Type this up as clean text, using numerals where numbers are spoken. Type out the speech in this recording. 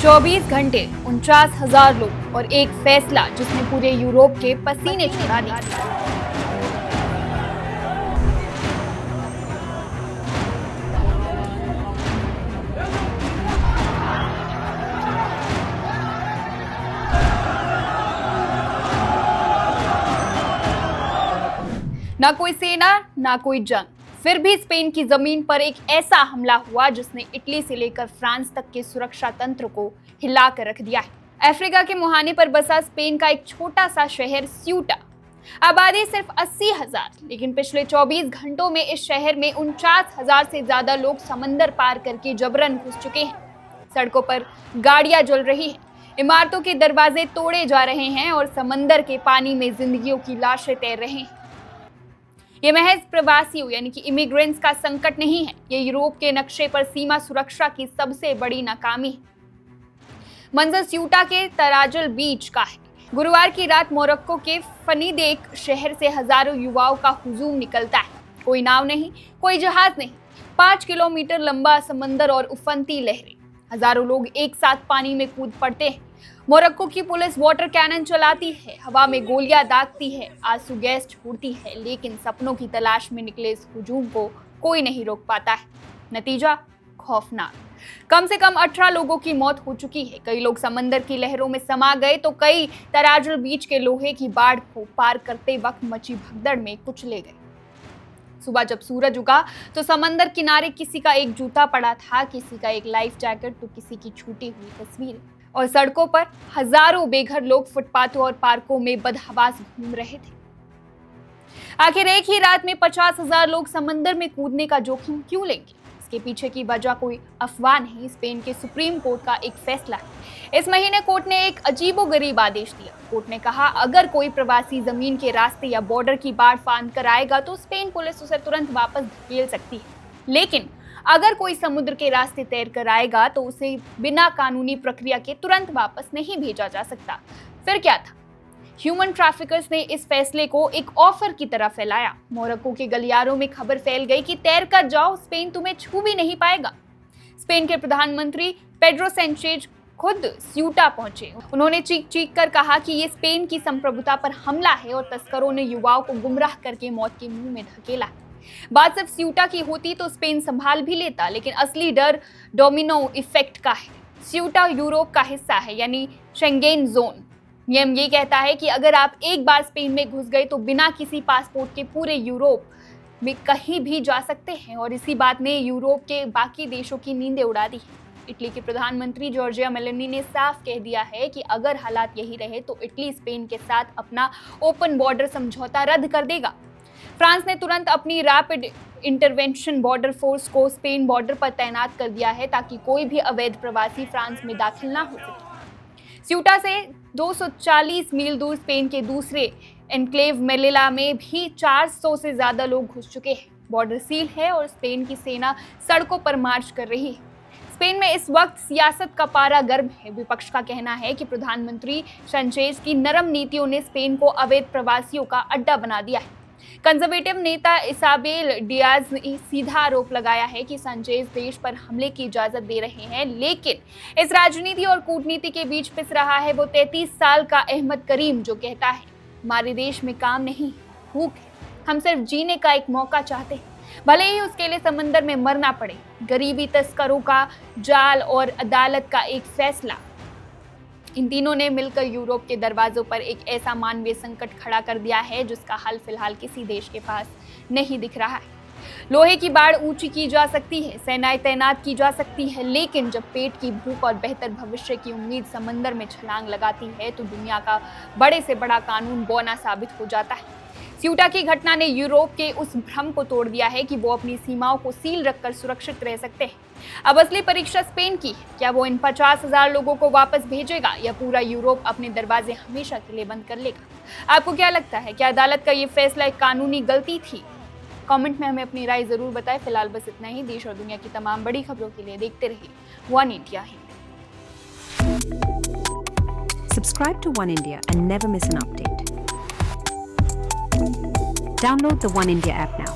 24 घंटे 49,000 लोग और एक फैसला जिसने पूरे यूरोप के पसीने छुड़ा दिए। ना कोई सेना ना कोई जंग, फिर भी स्पेन की जमीन पर एक ऐसा हमला हुआ जिसने इटली से लेकर फ्रांस तक के सुरक्षा तंत्र को हिला कर रख दिया है। अफ्रीका के मुहाने पर बसा स्पेन का एक छोटा सा शहर स्यूटा, आबादी सिर्फ 80,000, लेकिन पिछले 24 घंटों में इस शहर में 49,000 से ज्यादा लोग समंदर पार करके जबरन घुस चुके हैं। सड़कों पर गाड़ियां जल रही हैं, इमारतों के दरवाजे तोड़े जा रहे हैं और समंदर के पानी में जिंदगियों की लाशें तैर रही हैं। ये महज प्रवासियों यानी कि इमिग्रेंट्स का संकट नहीं है, ये यूरोप के नक्शे पर सीमा सुरक्षा की सबसे बड़ी नाकामी है। मंजर स्यूटा के तराजल बीच का है। गुरुवार की रात मोरक्को के फनीदेक शहर से हजारों युवाओं का हुजूम निकलता है। कोई नाव नहीं, कोई जहाज नहीं, 5 किलोमीटर लंबा समंदर और उफनती लहरें। हजारों लोग एक साथ पानी में कूद पड़ते हैं। मोरक्को की पुलिस वाटर कैनन चलाती है, हवा में गोलियां दागती है, आंसू गैस छोड़ती है, लेकिन सपनों की तलाश में निकले इस हुजूम को कोई नहीं रोक पाता है। नतीजा खौफनाक। कम से कम 18 लोगों की मौत हो चुकी है। कई लोग समंदर की लहरों में समा गए तो कई तराजल बीच के लोहे की बाढ़ को पार करते वक्त मची भगदड़ में कुचले गए। सुबह जब सूरज उगा तो समंदर किनारे किसी का एक जूता पड़ा था, किसी का एक लाइफ जैकेट तो किसी की छूटी हुई तस्वीर, और सड़कों पर हजारों बेघर लोग फुटपाथों और पार्कों में बदहवास घूम रहे थे। आखिर एक ही रात में 50,000 लोग समंदर में कूदने का जोखिम क्यों लेंगे? इसके पीछे की वजह कोई अफवाह नहीं, स्पेन के सुप्रीम कोर्ट का एक फैसला है। इस महीने कोर्ट ने एक अजीबोगरीब आदेश दिया। कोर्ट ने कहा अगर कोई प्रवासी जमीन के रास्ते या बॉर्डर की बाढ़ फांद कर आएगा तो स्पेन पुलिस उसे तुरंत वापस धकेल सकती है, लेकिन अगर कोई समुद्र के रास्ते तैर कर आएगा तो उसे बिना कानूनी प्रक्रिया के तुरंत वापस नहीं भेजा जा सकता। फिर क्या था? ह्यूमन ट्रैफिकर्स ने इस फैसले को एक ऑफर की तरह फैलाया। मोरक्को के गलियारों में खबर फैल गई कि तैर कर जाओ, स्पेन तुम्हें छू भी नहीं पाएगा। स्पेन के प्रधानमंत्री पेड्रो सैंचेज खुद स्यूटा पहुंचे। उन्होंने चीख चीख कर कहा कि ये स्पेन की संप्रभुता पर हमला है और तस्करों ने युवाओं को गुमराह करके मौत के मुंह में धकेला है। बात सिर्फ स्यूटा की होती तो स्पेन संभाल भी लेता, लेकिन असली डर डोमिनो इफेक्ट का है। स्यूटा यूरोप का हिस्सा है, यानी शेंगेन जोन। नियम ये कहता है कि अगर आप एक बार स्पेन में घुस गए तो बिना किसी पासपोर्ट के पूरे यूरोप में कहीं भी जा सकते हैं, और इसी बात ने यूरोप के बाकी देशों की नींदें उड़ा दी है। इटली के प्रधानमंत्री जॉर्जिया मेलोनी ने साफ कह दिया है कि अगर हालात यही रहे तो इटली स्पेन के साथ अपना ओपन बॉर्डर समझौता रद्द कर देगा। फ्रांस ने तुरंत अपनी रैपिड इंटरवेंशन बॉर्डर फोर्स को स्पेन बॉर्डर पर तैनात कर दिया है ताकि कोई भी अवैध प्रवासी फ्रांस में दाखिल ना हो सके। स्यूटा से 240 मील दूर स्पेन के दूसरे एनक्लेव मेलिला में भी 400 से ज्यादा लोग घुस चुके हैं। बॉर्डर सील है और स्पेन की सेना सड़कों पर मार्च कर रही है। स्पेन में इस वक्त सियासत का पारा गर्म है। विपक्ष का कहना है कि प्रधानमंत्री सैंचेज की नरम नीतियों ने स्पेन को अवैध प्रवासियों का अड्डा बना दिया है। कंजर्वेटिव नेता इसाबेल डियाज ने सीधा आरोप लगाया है कि सैंचेज देश पर हमले की इजाजत दे रहे हैं, लेकिन इस राजनीति और कूटनीति के बीच पिस रहा है वो 33 साल का अहमद करीम, जो कहता है हमारे देश में काम नहीं, भूख है, हम सिर्फ जीने का एक मौका चाहते हैं, भले ही उसके लिए समंदर में मरना पड़े। गरीबी, तस्करों का जाल और अदालत का एक फैसला, इन तीनों ने मिलकर यूरोप के दरवाजों पर एक ऐसा मानवीय संकट खड़ा कर दिया है जिसका हल फिलहाल किसी देश के पास नहीं दिख रहा है। लोहे की बाढ़ ऊंची की जा सकती है, सेनाएं तैनात की जा सकती है, लेकिन जब पेट की भूख और बेहतर भविष्य की उम्मीद समंदर में छलांग लगाती है तो दुनिया का बड़े से बड़ा कानून बौना साबित हो जाता है। स्यूटा की घटना ने यूरोप के उस भ्रम को तोड़ दिया है कि वो अपनी सीमाओं को सील रखकर सुरक्षित रह सकते हैं। अब असली परीक्षा स्पेन की, क्या वो इन 50,000 लोगों को वापस भेजेगा या पूरा यूरोप अपने दरवाजे हमेशा के लिए बंद कर लेगा? आपको क्या लगता है, क्या अदालत का ये फैसला एक कानूनी गलती थी? कमेंट में हमें अपनी राय जरूर बताएं। फिलहाल बस इतना ही। देश और दुनिया की तमाम बड़ी खबरों के लिए देखते रहिए one India Hindi. Subscribe to One India and never miss an update. Download the One India app now.